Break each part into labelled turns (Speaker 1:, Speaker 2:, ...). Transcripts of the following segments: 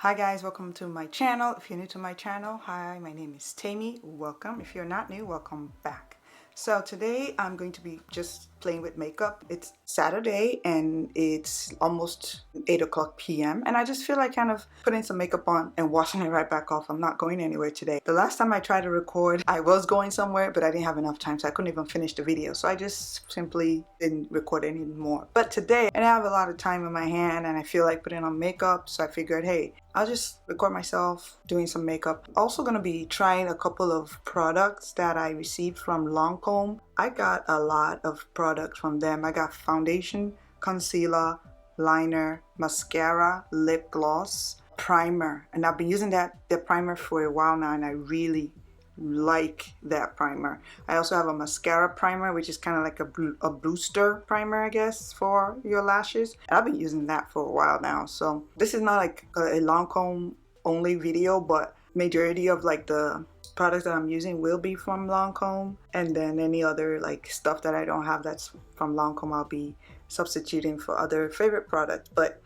Speaker 1: Hi guys, welcome to my channel. If you're new to my channel, hi, my name is Tammy. Welcome. If you're not new, welcome back. So today I'm going to be just playing with makeup. It's Saturday and it's almost 8 o'clock p.m. and I just feel like kind of putting some makeup on and washing it right back off. I'm not going anywhere today. The last time I tried to record, I was going somewhere, but I didn't have enough time, so I couldn't even finish the video. So I just simply didn't record anymore. But today, and I have a lot of time in my hand and I feel like putting on makeup, so I figured, hey, I'll just record myself doing some makeup. Also gonna be trying a couple of products that I received from Lancome. I got a lot of products from them. I got foundation, concealer, liner, mascara, lip gloss, primer. And I've been using the primer for a while now and I really like that primer. I also have a mascara primer, which is kind of like a booster primer, I guess, for your lashes. And I've been using that for a while now. So this is not like a Lancome only video, but majority of like the products that I'm using will be from Lancome, and then any other like stuff that I don't have that's from Lancome I'll be substituting for other favorite products. But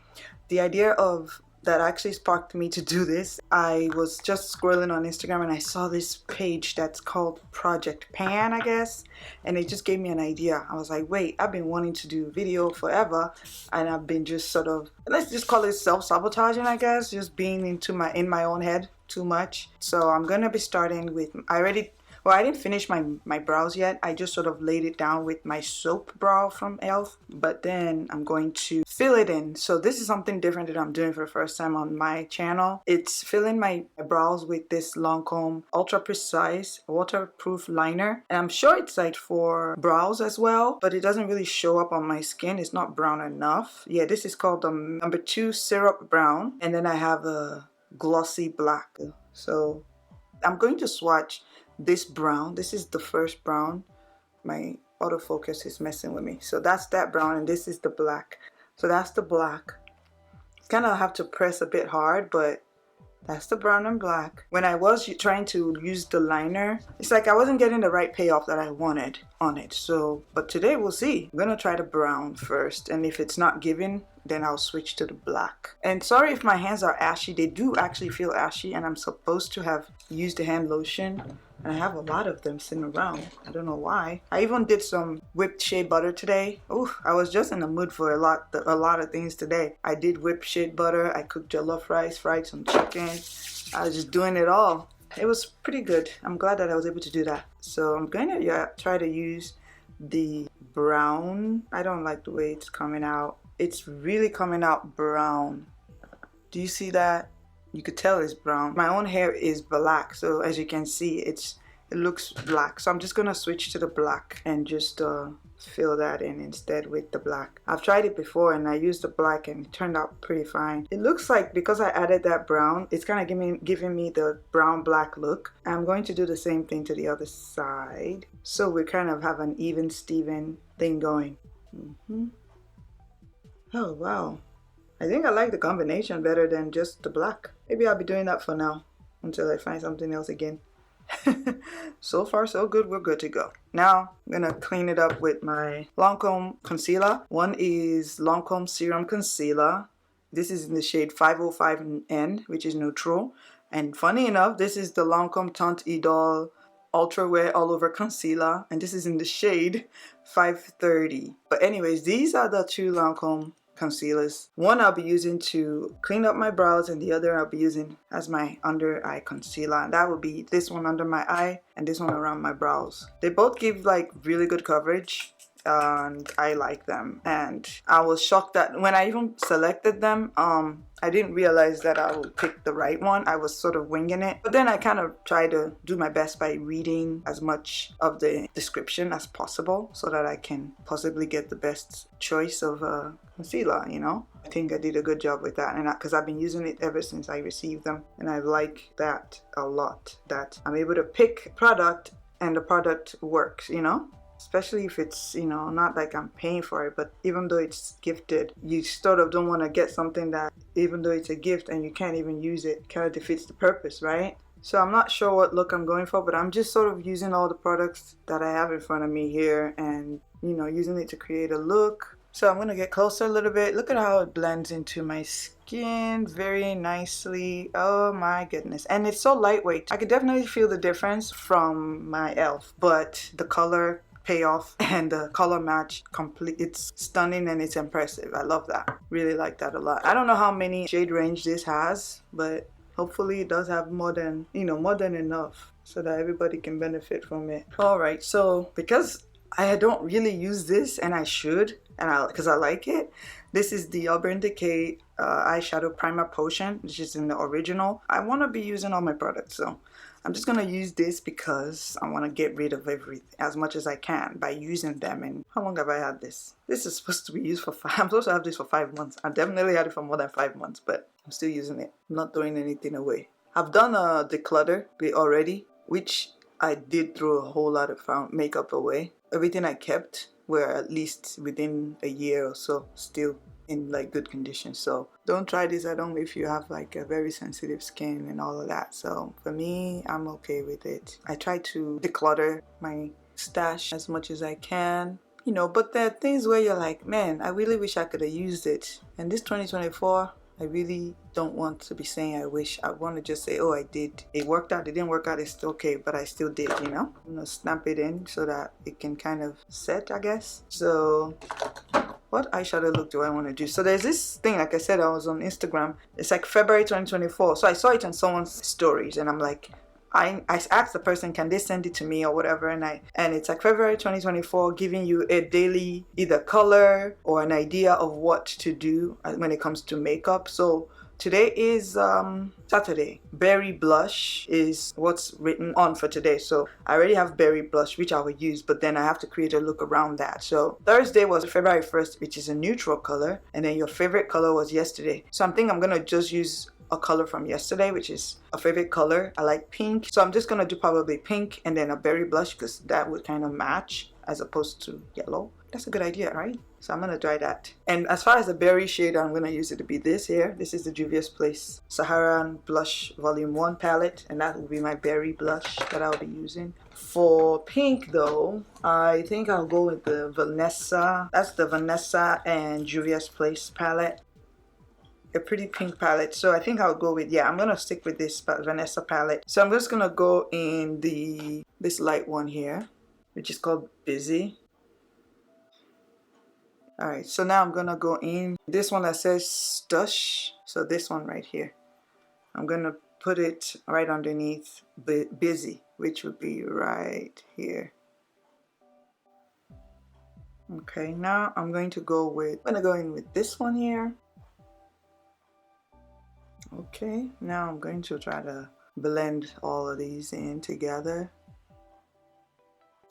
Speaker 1: the idea of that actually sparked me to do this. I was just scrolling on Instagram and I saw this page that's called Project Pan, I guess, and it just gave me an idea. I was like, wait, I've been wanting to do video forever and I've been just sort of, let's just call it self-sabotaging, I guess, just being in my own head too much. So I'm gonna be starting with, I didn't finish my brows yet. I just sort of laid it down with my soap brow from e.l.f. But then I'm going to fill it in. So this is something different that I'm doing for the first time on my channel. It's filling my brows with this Lancome Ultra Precise Waterproof Liner. And I'm sure it's like for brows as well, but it doesn't really show up on my skin. It's not brown enough. Yeah, this is called the number 2 Syrup Brown. And then I have a glossy black. So I'm going to swatch this brown. This is the first brown. My autofocus is messing with me. So that's that brown and this is the black. So that's the black. Kind of have to press a bit hard, but that's the brown and black. When I was trying to use the liner, it's like I wasn't getting the right payoff that I wanted on it. So, but today we'll see. I'm gonna try the brown first, and if it's not giving, then I'll switch to the black. And sorry if my hands are ashy. They do actually feel ashy, and I'm supposed to have used the hand lotion, and I have a lot of them sitting around. I don't know why. I even did some whipped shea butter today. Ooh, I was just in the mood for a lot of things today. I did whipped shea butter. I cooked jollof rice, fried some chicken. I was just doing it all. It was pretty good. I'm glad that I was able to do that. So I'm going to try to use the brown. I don't like the way it's coming out. It's really coming out brown. Do you see that? You could tell it's brown. My own hair is black, so as you can see, it looks black. So I'm just gonna switch to the black and just fill that in instead with the black. I've tried it before and I used the black and it turned out pretty fine. It looks like because I added that brown, it's kind of giving me the brown black look. I'm going to do the same thing to the other side, so we kind of have an even Steven thing going. Oh wow, I think I like the combination better than just the black. Maybe I'll be doing that for now until I find something else again. So far so good, we're good to go. Now I'm gonna clean it up with my Lancome concealer. One is Lancome Serum Concealer. This is in the shade 505N, which is neutral. And funny enough, this is the Lancome Teint Idole Ultra Wear All Over Concealer, and this is in the shade 530. But anyways, these are the two Lancome concealers. One I'll be using to clean up my brows and the other I'll be using as my under eye concealer, and that will be this one under my eye and this one around my brows. They both give like really good coverage and I like them, and I was shocked that when I even selected them, I didn't realize that I would pick the right one. I was sort of winging it, but then I kind of try to do my best by reading as much of the description as possible so that I can possibly get the best choice of concealer, you know. I think I did a good job with that, and because I've been using it ever since I received them, and I like that a lot, that I'm able to pick product and the product works, you know. Especially if it's, you know, not like I'm paying for it, but even though it's gifted, you sort of don't want to get something that, even though it's a gift and you can't even use it, kind of defeats the purpose, right? So I'm not sure what look I'm going for, but I'm just sort of using all the products that I have in front of me here and, you know, using it to create a look So I'm gonna get closer a little bit. Look at how it blends into my skin very nicely. Oh my goodness. And it's so lightweight. I could definitely feel the difference from my e.l.f. But the color payoff and the color match complete, it's stunning and it's impressive. I love that. Really like that a lot. I don't know how many shade range this has, but hopefully it does have more than, you know, more than enough so that everybody can benefit from it. All right, so because I don't really use this, and I should, and because I like it, this is the Urban Decay eyeshadow primer potion, which is in the original. I want to be using all my products, so I'm just gonna use this because I want to get rid of everything as much as I can by using them. And how long have I had this? This is supposed to be used for I'm supposed to have this for 5 months. I definitely had it for more than 5 months, but I'm still using it. I'm not throwing anything away. I've done a declutter bit already, which I did throw a whole lot of makeup away. Everything I kept were at least within a year or so still in like good condition. So don't try this. I don't know if you have like a very sensitive skin and all of that. So for me, I'm okay with it. I try to declutter my stash as much as I can, you know, but there are things where you're like, man, I really wish I could have used it. And this 2024, I really don't want to be saying I wish. I want to just say, oh, I did. It worked out. It didn't work out. It's still okay, but I still did, you know? I'm going to snap it in so that it can kind of set, I guess. So what eyeshadow look do I want to do? So there's this thing, like I said, I was on Instagram. It's like February 2024. So I saw it on someone's stories and I'm like, I asked the person, can they send it to me or whatever, and it's like February 2024, giving you a daily either color or an idea of what to do when it comes to makeup. So today is Saturday. Berry blush is what's written on for today. So I already have berry blush, which I will use, but then I have to create a look around that. So Thursday was February 1st, which is a neutral color, and then your favorite color was yesterday. So I'm thinking I'm gonna just use a color from yesterday, which is a favorite color. I like pink, so I'm just gonna do probably pink and then a berry blush because that would kind of match as opposed to yellow. That's a good idea, right? So I'm gonna try that. And as far as the berry shade, I'm gonna use it to be this here. This is the Juvia's Place Saharan Blush Volume 1 palette, and that will be my berry blush that I'll be using. For pink though, I think I'll go with the Vanessa. That's the Vanessa and Juvia's Place palette. A pretty pink palette, so I think I'll go with, yeah, I'm gonna stick with this Vanessa palette. So I'm just gonna go in this light one here, which is called Busy. All right, so now I'm gonna go in this one that says Stush. So this one right here, I'm gonna put it right underneath Busy, which would be right here. Okay, now I'm going to go in with this one here. Okay, now I'm going to try to blend all of these in together.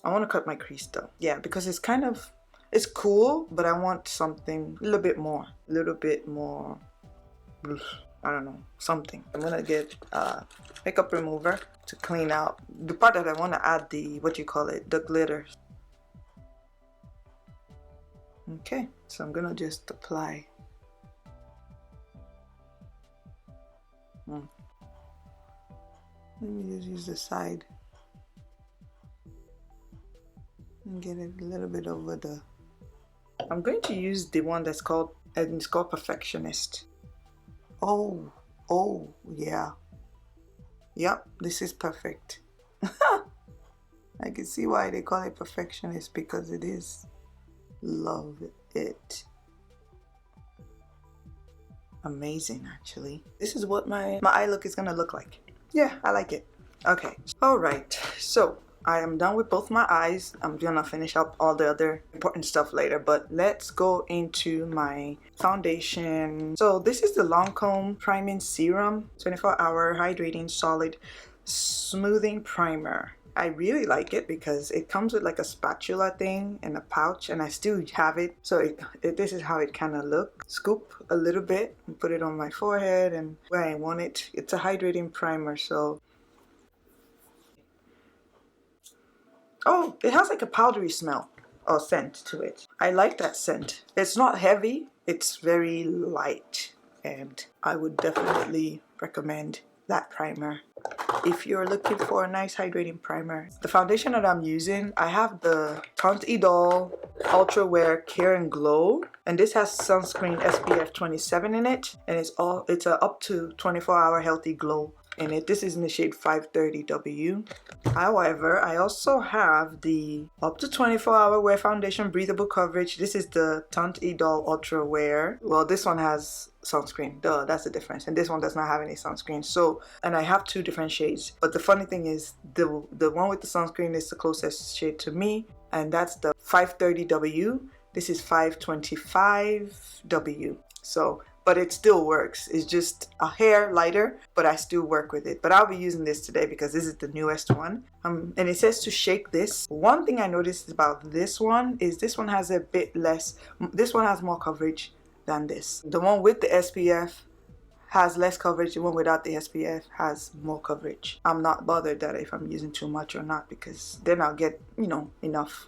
Speaker 1: I want to cut my crease though. Yeah, because it's kind of, it's cool, but I want something a little bit more, I don't know, something. I'm gonna get makeup remover to clean out the part that I want to add the, the glitter. Okay, so I'm gonna just apply. Let me just use the side and get it a little bit over the. I'm going to use the one that's called, and it's called Perfectionist. Oh yeah. Yep, this is perfect. I can see why they call it Perfectionist, because it is. Love it. Amazing, actually. This is what my eye look is gonna look like. Yeah, I like it. Okay, all right, so I am done with both my eyes. I'm gonna finish up all the other important stuff later, but let's go into my foundation. So this is the Lancome Priming Serum 24-hour hydrating solid smoothing primer. I really like it because it comes with like a spatula thing and a pouch, and I still have it. So this is how it kind of looks. Scoop a little bit and put it on my forehead and where I want it. It's a hydrating primer, so. Oh, it has like a powdery smell or scent to it. I like that scent. It's not heavy, it's very light, and I would definitely recommend that primer. if you're looking for a nice hydrating primer. The foundation that I'm using, I have the Idol Ultra Wear Care and Glow, and this has sunscreen SPF 27 in it, and it's a up to 24-hour healthy glow in it. This is in the shade 530W. However, I also have the up to 24-hour wear foundation breathable coverage. This is the Idol Ultra Wear. Well, this one has sunscreen, duh, that's the difference, and this one does not have any sunscreen. So, and I have two different shades, but the funny thing is the one with the sunscreen is the closest shade to me, and that's the 530W. This is 525W. So, but it still works. It's just a hair lighter, but I still work with it. But I'll be using this today because this is the newest one. And it says to shake this. One thing I noticed about this one is this one has a bit less, this one has more coverage than this. The one with the SPF has less coverage. The one without the SPF has more coverage. I'm not bothered that if I'm using too much or not, because then I'll get, you know, enough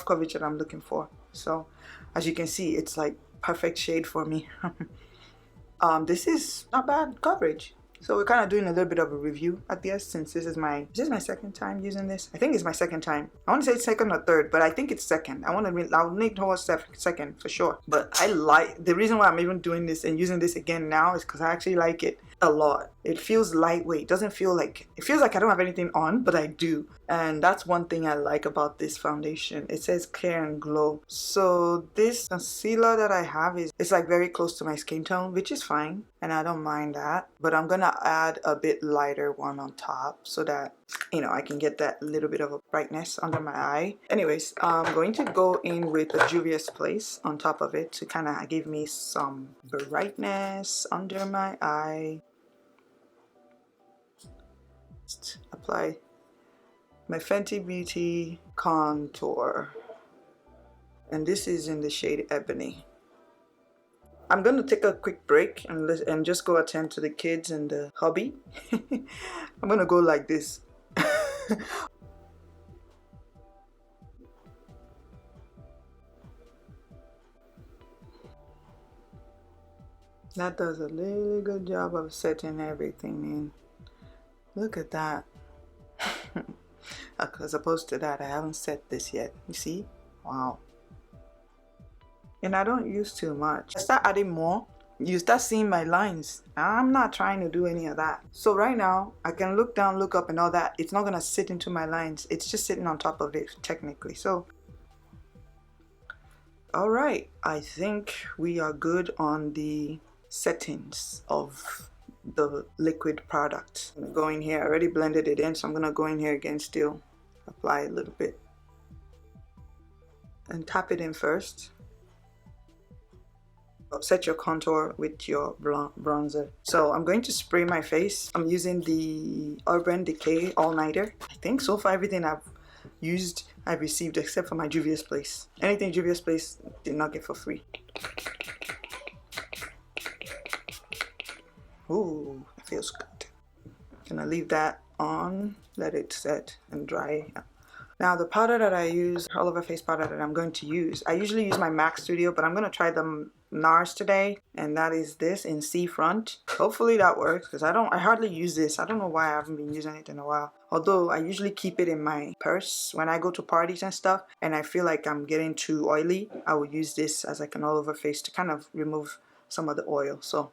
Speaker 1: coverage that I'm looking for. So as you can see, it's like perfect shade for me. This is not bad coverage. So we're kind of doing a little bit of a review at this, since this is my second time using this. I think it's my second time. I want to say second or third, but I think it's second. I'll need to hold second for sure. But I like, the reason why I'm even doing this and using this again now is because I actually like it a lot. It feels lightweight. It doesn't feel like, it feels like I don't have anything on, but I do. And that's one thing I like about this foundation. It says Care and Glow. So this concealer that I have it's like very close to my skin tone, which is fine, and I don't mind that. But I'm gonna add a bit lighter one on top so that, you know, I can get that little bit of a brightness under my eye. Anyways, I'm going to go in with a Juvia's Place on top of it to kind of give me some brightness under my eye. Just apply my Fenty Beauty contour, and this is in the shade Ebony. I'm gonna take a quick break and just go attend to the kids and the hubby. I'm gonna go like this. That does a really good job of setting everything in. Look at that. As opposed to that, I haven't set this yet. You see? Wow. And I don't use too much. I start adding more, you start seeing my lines. I'm not trying to do any of that. So right now, I can look down, look up and all that. It's not gonna sit into my lines. It's just sitting on top of it, technically. So, all right. I think we are good on the settings of the liquid product. I'm gonna go in here. I already blended it in, so I'm gonna go in here again, still apply a little bit and tap it in first. Set your contour with your bronzer. So I'm going to spray my face. I'm using the Urban Decay All Nighter. I think so far everything I've used I've received except for my Juvia's Place. Anything Juvia's Place did not get for free. Ooh, it feels good. Gonna leave that on, let it set and dry. Now the powder that I use, all over face powder that I'm going to use, I usually use my MAC Studio, but I'm gonna try the Nars today, and that is this in Seafront. Hopefully that works, because I hardly use this. I don't know why I haven't been using it in a while. Although I usually keep it in my purse when I go to parties and stuff, and I feel like I'm getting too oily, I would use this as like an all over face to kind of remove some of the oil. So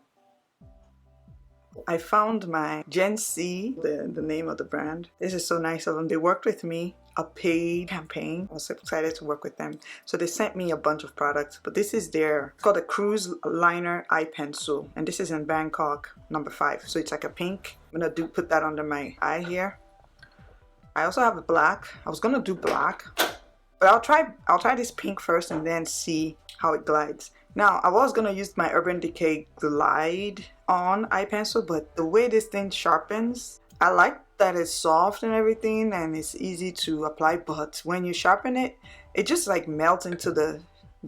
Speaker 1: I found my Gen C, the name of the brand. This is so nice of them. They worked with me, a paid campaign. I was so excited to work with them. So they sent me a bunch of products, but this is it's called a Cruise Liner Eye Pencil. And this is in Bangkok, number 5. So it's like a pink. I'm gonna put that under my eye here. I also have a black. I was gonna do black, but I'll try this pink first and then see how it glides. Now, I was gonna use my Urban Decay Glide On eye pencil, but the way this thing sharpens, I like that it's soft and everything and it's easy to apply, but when you sharpen it, it just like melts into the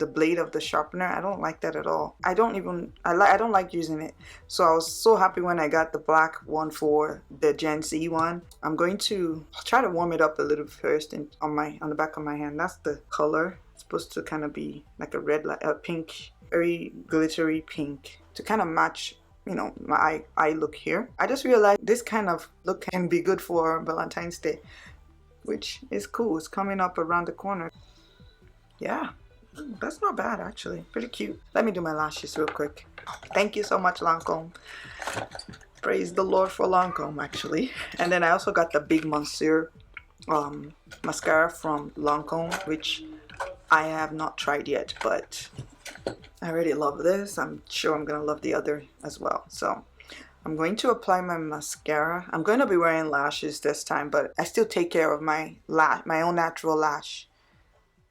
Speaker 1: blade of the sharpener. I don't like that at all. I don't like using it. So I was so happy when I got the black one for the Gen C one. I'm going to try to warm it up a little first on the back of my hand. That's the color. It's supposed to kind of be like a pink, very glittery pink, to kind of match you know, my eye look here. I just realized this kind of look can be good for Valentine's Day, which is cool. It's coming up around the corner. Yeah, that's not bad actually. Pretty cute. Let me do my lashes real quick. Thank you so much, Lancome. Praise the Lord for Lancome actually. And then I also got the Big Monsieur mascara from Lancome, which I have not tried yet, but I already love this. I'm sure I'm gonna love the other as well. So I'm going to apply my mascara. I'm going to be wearing lashes this time, but I still take care of my own natural lash,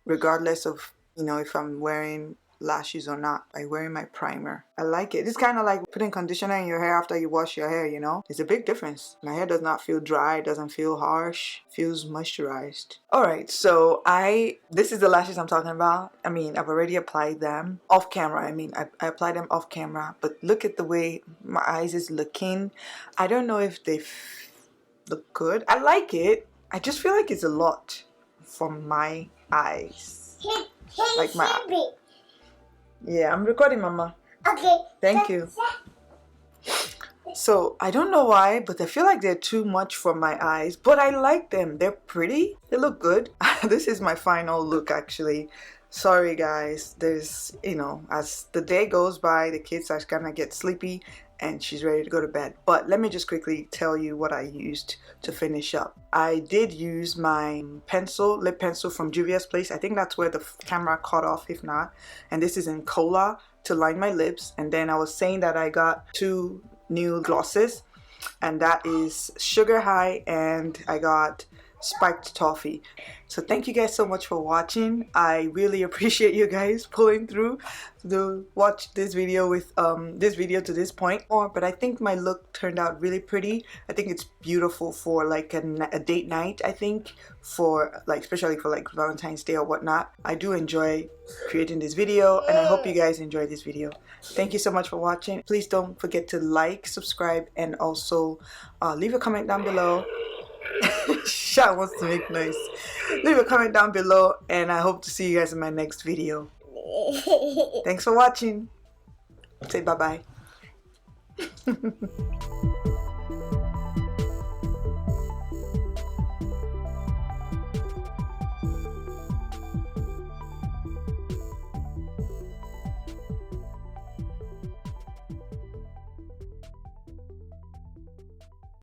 Speaker 1: regardless of, you know, if I'm wearing lashes or not. By wearing my primer, I like it. It's kind of like putting conditioner in your hair after you wash your hair, you know. It's a big difference. My hair does not feel dry, doesn't feel harsh, feels moisturized. All right, so this is the lashes I'm talking about. I mean, I've already applied them off camera. I mean, I applied them off camera, but look at the way my eyes is looking. I don't know if they look good. I like it. I just feel like it's a lot for my eyes. Like my... Yeah, I'm recording, Mama.
Speaker 2: Okay.
Speaker 1: Thank you. So, I don't know why, but I feel like they're too much for my eyes. But I like them. They're pretty. They look good. This is my final look, actually. Sorry, guys. There's, you know, as the day goes by, the kids are gonna get sleepy and she's ready to go to bed. But let me just quickly tell you what I used to finish up. I did use my lip pencil from Juvia's place. I think that's where the camera caught off, if not. And this is in Cola to line my lips. And then I was saying that I got 2 new glosses, and that is Sugar High, and I got Spiked Toffee. So thank you guys so much for watching. I really appreciate you guys pulling through to watch this video with this video to this point. But I think my look turned out really pretty. I think it's beautiful for like a date night. I think for like, especially for like Valentine's Day or whatnot. I do enjoy creating this video, and I hope you guys enjoy this video. Thank you so much for watching. Please don't forget to like, subscribe, and also leave a comment down below. Shat wants to make noise. Leave a comment down below, and I hope to see you guys in my next video. Thanks for watching. Say bye-bye.